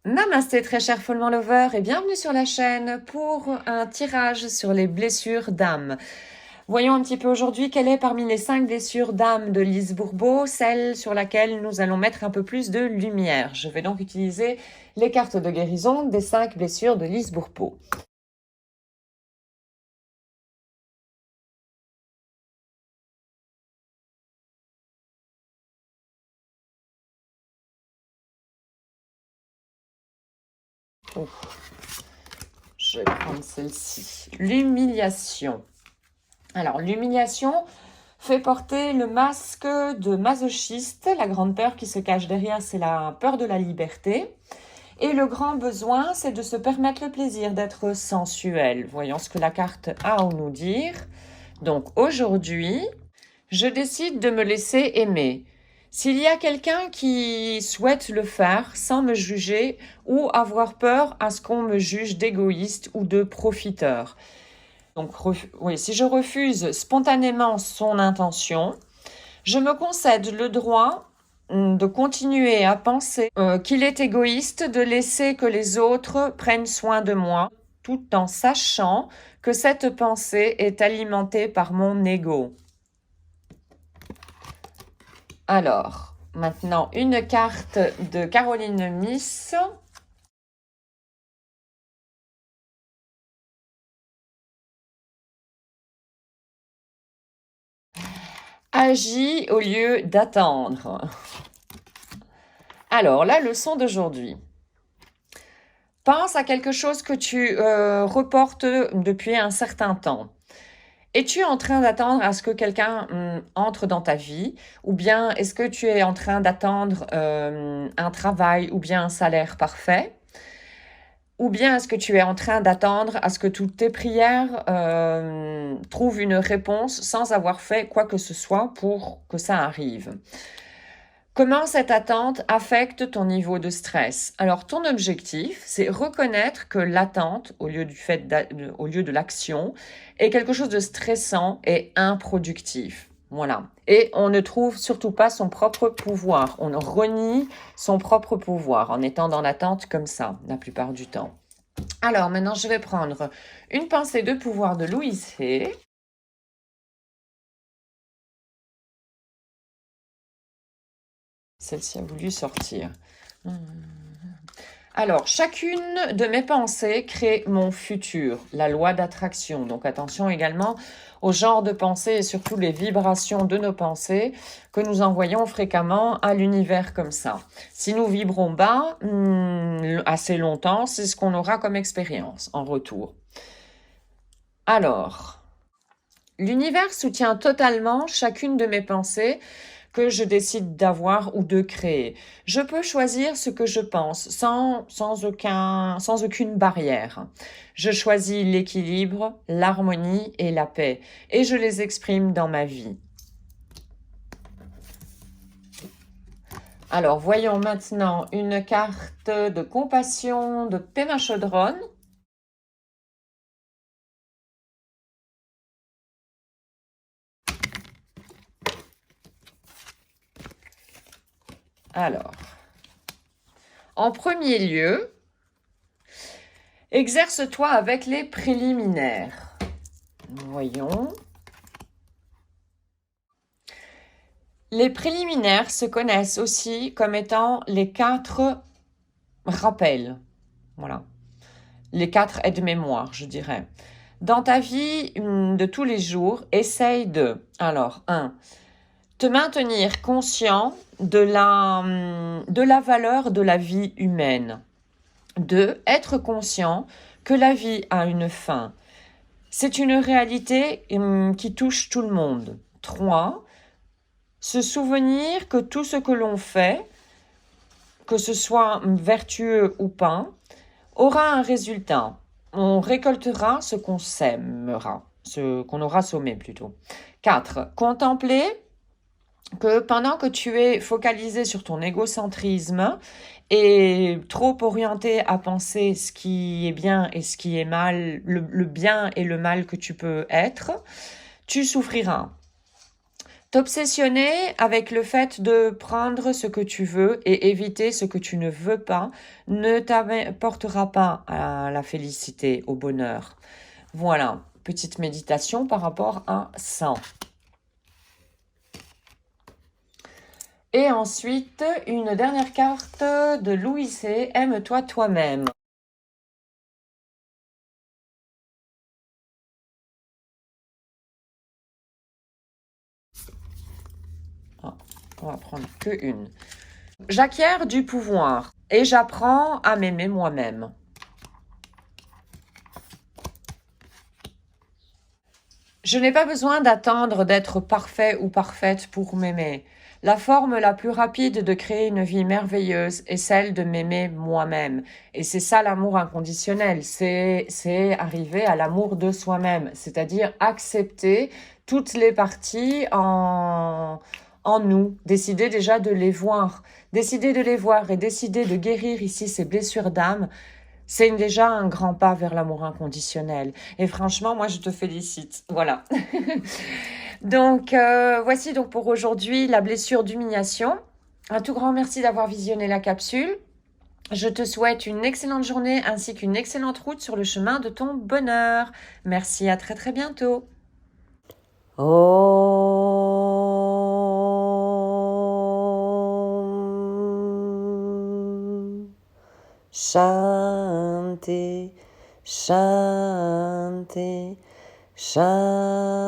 Namasté très cher follement lover et bienvenue sur la chaîne pour un tirage sur les blessures d'âme. Voyons un petit peu aujourd'hui quelle est parmi les 5 blessures d'âme de Lise Bourbeau, celle sur laquelle nous allons mettre un peu plus de lumière. Je vais donc utiliser les cartes de guérison des 5 blessures de Lise Bourbeau. Oh. Je vais prendre celle-ci. L'humiliation. Alors, l'humiliation fait porter le masque de masochiste. La grande peur qui se cache derrière, c'est la peur de la liberté. Et le grand besoin, c'est de se permettre le plaisir d'être sensuel. Voyons ce que la carte a à nous dire. Donc, aujourd'hui, je décide de me laisser aimer. S'il y a quelqu'un qui souhaite le faire sans me juger ou avoir peur à ce qu'on me juge d'égoïste ou de profiteur. Donc, oui, si je refuse spontanément son intention, je me concède le droit de continuer à penser qu'il est égoïste de laisser que les autres prennent soin de moi, tout en sachant que cette pensée est alimentée par mon ego. Alors, maintenant, une carte de Caroline Miss. Agis au lieu d'attendre. Alors, la leçon d'aujourd'hui. Pense à quelque chose que tu reportes depuis un certain temps. Es-tu en train d'attendre à ce que quelqu'un entre dans ta vie? Ou bien est-ce que tu es en train d'attendre un travail ou bien un salaire parfait? Ou bien est-ce que tu es en train d'attendre à ce que toutes tes prières trouvent une réponse sans avoir fait quoi que ce soit pour que ça arrive? Comment cette attente affecte ton niveau de stress? Alors, ton objectif, c'est reconnaître que l'attente, au lieu de l'action, est quelque chose de stressant et improductif. Voilà. Et on ne trouve surtout pas son propre pouvoir. On renie son propre pouvoir en étant dans l'attente comme ça, la plupart du temps. Alors, maintenant, je vais prendre une pensée de pouvoir de Louise Hay. Celle-ci a voulu sortir. Alors, chacune de mes pensées crée mon futur, la loi d'attraction. Donc, attention également au genre de pensée et surtout les vibrations de nos pensées que nous envoyons fréquemment à l'univers comme ça. Si nous vibrons bas assez longtemps, c'est ce qu'on aura comme expérience en retour. Alors, l'univers soutient totalement chacune de mes pensées que je décide d'avoir ou de créer. Je peux choisir ce que je pense sans aucune barrière. Je choisis l'équilibre, l'harmonie et la paix et je les exprime dans ma vie. Alors, voyons maintenant une carte de compassion de Pema Chodron. Alors, en premier lieu, exerce-toi avec les préliminaires. Voyons. Les préliminaires se connaissent aussi comme étant les 4 rappels. Voilà. Les 4 aides-mémoire, je dirais. Dans ta vie de tous les jours, essaye de, alors, 1, te maintenir conscient de la valeur de la vie humaine. 2, être conscient que la vie a une fin. C'est une réalité qui touche tout le monde. 3, se souvenir que tout ce que l'on fait, que ce soit vertueux ou pas, aura un résultat. On récoltera ce qu'on sèmera, ce qu'on aura sommé plutôt. 4, contempler que pendant que tu es focalisé sur ton égocentrisme et trop orienté à penser ce qui est bien et ce qui est mal, le bien et le mal que tu peux être, tu souffriras. T'obsessionner avec le fait de prendre ce que tu veux et éviter ce que tu ne veux pas ne t'apportera pas à la félicité, au bonheur. Voilà, petite méditation par rapport à ça. Et ensuite, une dernière carte de Louis C. Aime-toi toi-même. Ah, on va prendre que une. J'acquiers du pouvoir et j'apprends à m'aimer moi-même. Je n'ai pas besoin d'attendre d'être parfait ou parfaite pour m'aimer. La forme la plus rapide de créer une vie merveilleuse est celle de m'aimer moi-même. Et c'est ça l'amour inconditionnel, c'est arriver à l'amour de soi-même, c'est-à-dire accepter toutes les parties en nous, décider déjà de les voir, décider de les voir et décider de guérir ici ces blessures d'âme. C'est déjà un grand pas vers l'amour inconditionnel. Et franchement, moi, je te félicite. Voilà. Donc, voici donc pour aujourd'hui la blessure d'humiliation. Un tout grand merci d'avoir visionné la capsule. Je te souhaite une excellente journée ainsi qu'une excellente route sur le chemin de ton bonheur. Merci, à très très bientôt. Om Shanti, Shanti, Shanti.